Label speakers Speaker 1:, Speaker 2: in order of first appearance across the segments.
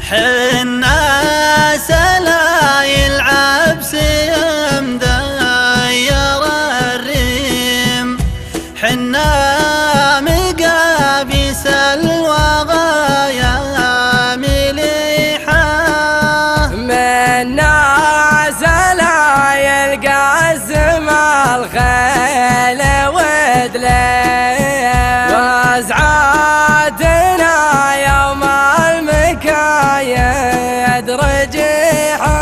Speaker 1: حنا سلايل عبس مدير الريم، حنا مقابيس الوغايا مليحة،
Speaker 2: منا سلايل قاسم الخيل ودليل، وازعاتنا يوم المكايد رجيحة.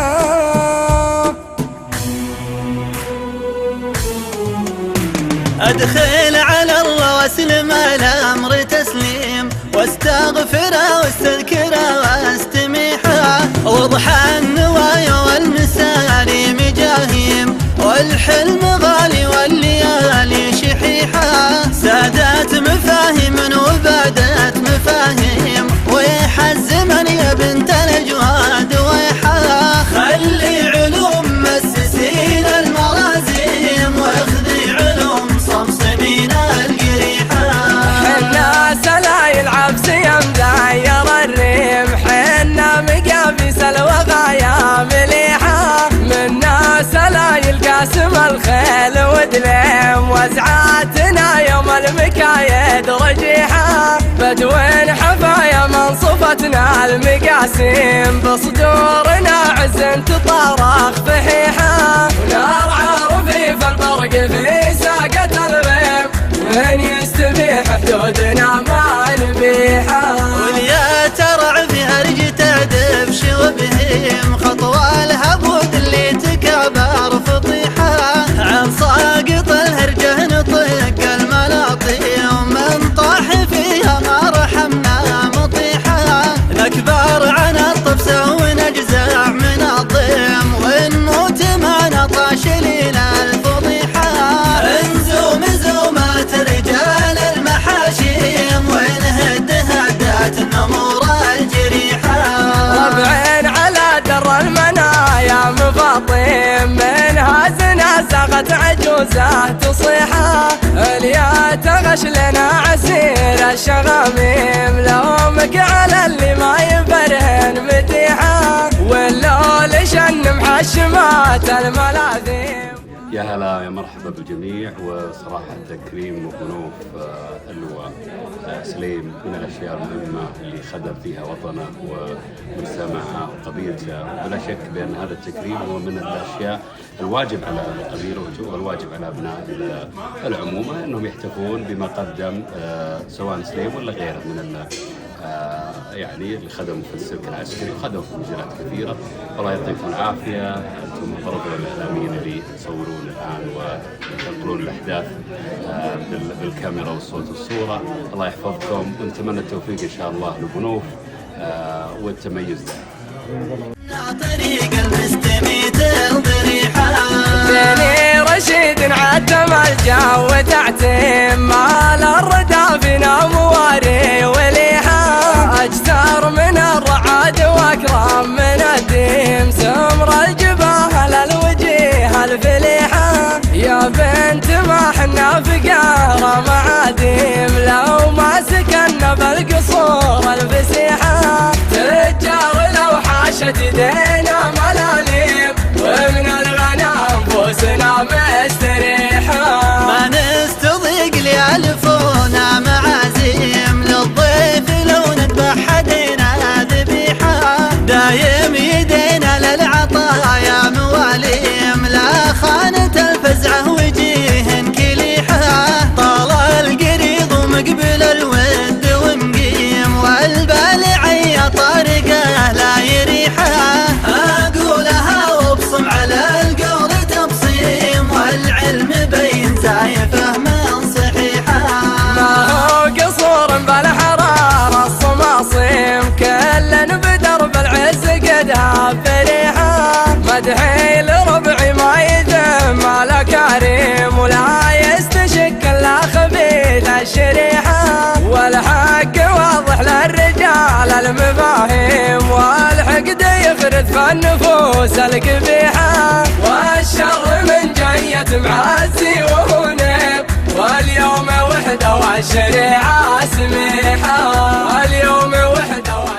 Speaker 1: أدخل على الله واسلم الأمر تسليم، واستغفره واستذكره واستميحه، وضحى النوايا والمساليم جاهيم، والحلم غالي والليالي شحيحة، سادات مفاهيم وبادت مفاهيم، ويح الزمن يا بنت الأجواد ويحها، خلي علوم مسسين المرازيم، واخذي علوم صمصمين القريحة.
Speaker 2: حنا سلايل عبس يا مدير الريم، حنا مقابيس الوغايا مليحة، منا سلايل قاسم الخيل ودليم، وازعاتنا يوم المكايد رجيحة، بدوين حفايا من صفتنا المقاسيم، بصدورنا عز تطارخ فحيحة، ونار عرفي في البرق في ساقة الغيم، من يستبيح حدودنا ما نبيحة،
Speaker 1: واليا ترع في هرج تدفش وبهيم، خطوة الهبود اللي تكبر فضيحة، عن ساقط الهرجه نطق الملاطي، ومن طاح فيها ما رحمنا مطيحة، نكبر عن الطفسة ونجزع من الضيم، ونموت ما نطاش لنا الفضيحة، انزوم زومات رجال المحاشيم، ونهد هدات النمور الجريحة،
Speaker 2: ربعين على در المنايا مفاطيم، منها زنا ساقت عجوزة تصيحة، اليا تغش لنا عسير الشغاميم، لومك على اللي ما يبرهن مديحة، واللول شن محشمات الملاذيم.
Speaker 3: يا هلا يا مرحبا بالجميع، وصراحة تكريم وضيوف اللواء سليم من الأشياء المهمة اللي خدم فيها وطنه ومجتمعه وقبيلته، وبلا شك بأن هذا التكريم هو من الأشياء الواجب على القبيلة والواجب على أبناء العمومة أنهم يحتفون بما قدم سواء سليم ولا غيره من يعني اللي خدموا في السلك العسكري وخدموا في مجالات كثيرة. الله يعطيكم العافية، أنتم الطرق الإعلاميين اللي تصورون الآن وتنقلون الأحداث بالكاميرا والصوت والصورة. الله يحفظكم ونتمنى التوفيق إن شاء الله للبنوف والتميز ده.
Speaker 1: طريق المستميت الضريحة،
Speaker 2: بني رشيد عتم الجو تعتيم، مال الردى فينا مواري وليحة، أجسار من الرعاد وأكرام من الديم، سمر الجباه للوجيه الفليحة، يا بنت ما حنا في قهرة معاديم، لو ما سكننا بالقصور الفسيحة، تجار لو حاشت يدينا ملاليم، ومن الغنم فوسنا مستريحة،
Speaker 1: ما نستضيق ليالفونا معازيم، للضيف لو نذبح حدينا ذبيحة، دايم يدينا للعطايا مواليم، لا خانة الفزعة وجيه كليحة، طال القريض ومقبل الود ومقيم، والبالعية طارقه لا يريحة، أقولها وابصم على القول تبصيم، والعلم بين زايفه من صحيحة،
Speaker 2: ما هو قصور بالحرارة الصماصيم، كلن بدرب العز قدها فريحة، مدحي لربعي ما يذم على كريم، ولا يستشك الا خبيث الشريحة، والحق واضح للرجال المفاهيم، والحقد يفرد في النفوس القبيحة، والشر من جية معزي وهنيب، واليوم وحدة والشريعة سميحة، واليوم وحدة والشريعة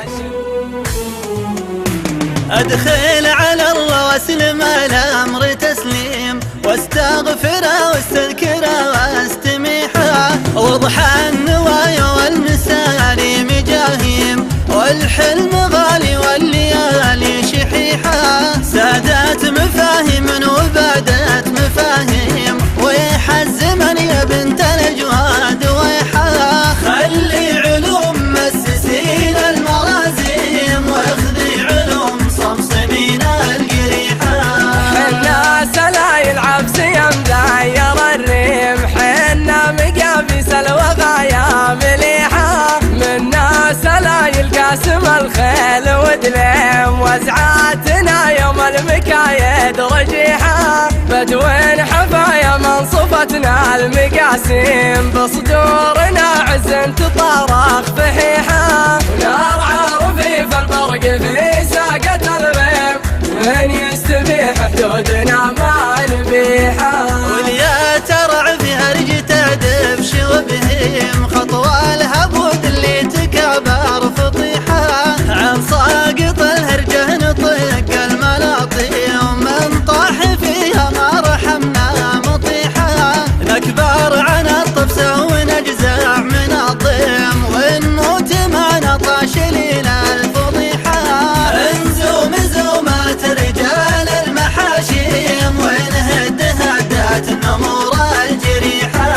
Speaker 1: أدخل على الله واسلم الأمر تسليم، واستغفره واستذكره واستميحه، واضحى النوايا والمساليم جاهيم، والحلم غالي والليالي شحيحه، سادات مفاهيم وبادت مفاهيم، ويح الزمن يا بنت الأجواد ويحه، خلي علوم مسسين المرازيم، واخذي علوم صمصمين القريحه.
Speaker 2: حنا سلايل عبس مداير الريم، حنا مقابيس الوغايا مليحه، منا سلايل قاسم الخيل ودليم، وزعاتنا يوم المكايد رجيحه، بدوين حفايا من صفتنا المقاسيم، بصدورنا عز تطارخ فحيحه، ونرعى رفيف البرق في ساقة البيم، من يستبيح حدودنا ما نبيحه،
Speaker 1: واليا ترع فيها رجته دبش وبهيم، خطوة الهبود اللي تكبر فطيحه، عن ساقط الهرجه نطق الملاطي، ومن طاح فيها ما رحمنا مطيحه، نكبر عن الطفسه ونجزع من الضيم، ونموت ما نطاش لنا الفضيحه، انزوم زومات رجال المحاشيم، ونهد هدات النمور الجريحه،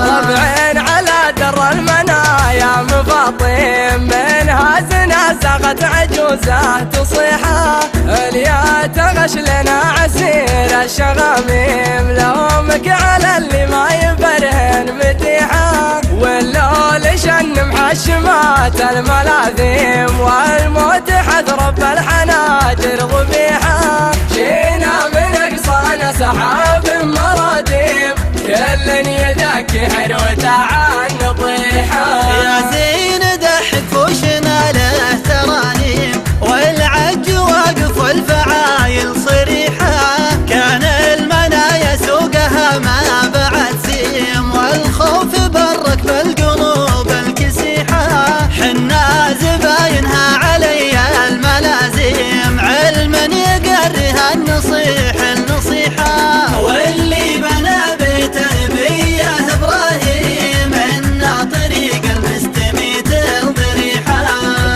Speaker 2: ربعين على در المنايا مفاطيم، منها زنا ساقت عجوزه تصيحه، اليا تغش لنا عسير الشغاميم، لومك على اللي ما يبرهن مديحه، واللول شن محشمات الملاذيم، والموت حد رب الحناجر ضبيحه، جينا من اقصانا سحاب مراديم، كل يدك حلوة عن نطيحه،
Speaker 1: يا زين دحك فوشنا له ترانيم، والعج واقف والفعايل صريحه، كان المنايا سوقها ما بعد سيم، والخوف برك بالقلوب الكسيحه، حنا زباينها علي الملازيم، علما يقرها النصيح النصيحه، واللي بنى بيته بيه ابراهيم، ان طريق المستميت الضريحه،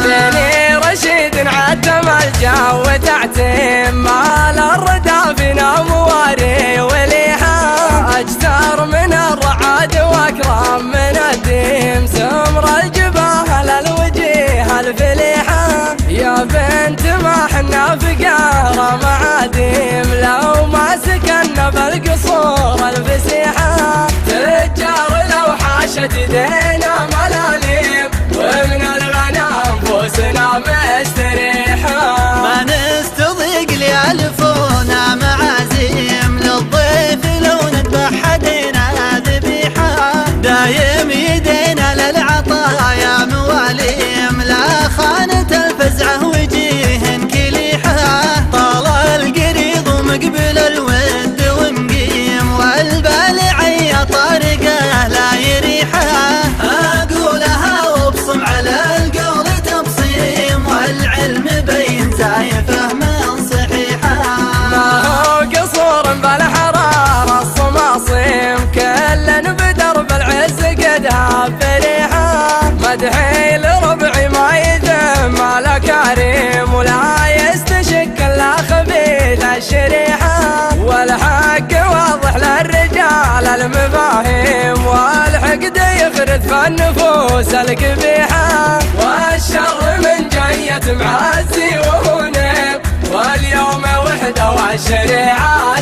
Speaker 2: بني رشيد عتم الجو تعتيم، مال الردى فينا مواري وليحه، اجسار من الرعاد واكرام من الديم، سمر الجباه للوجيه الفليحه، يا بنت ما حنا في قهره معاديم، لو ما سكننا بالقصور الفسيحه، تجار لو حاشت يدينا ملاليم، ومن الغنم فوسنا مستريحه،
Speaker 1: ما نستضيق ليالفونا معازيم، للضيف لو نذبح حدينا ذبيحه، دايم يدينا للعطايا مواليم، لا خانة الفزعه وجيه كليحه، طال القريض ومقبل الود ومقيم، والبالعي طارقه لا يريحه، اقولها وابصم على القول تبصيم، والعلم بين زايفه من صحيحه،
Speaker 2: ما هو قصور بالحرارة الصماصيم، كل بدرب العز قدها فريحه، مدحي لربعي ما يذم على كريم، ولا يستشك الا خبيث الشريحه، والحق واضح للرجال المفاهيم، والحقد يخرج في النفوس القبيحه، والشر من جية معزي وهنيم، واليوم وحده والشريعه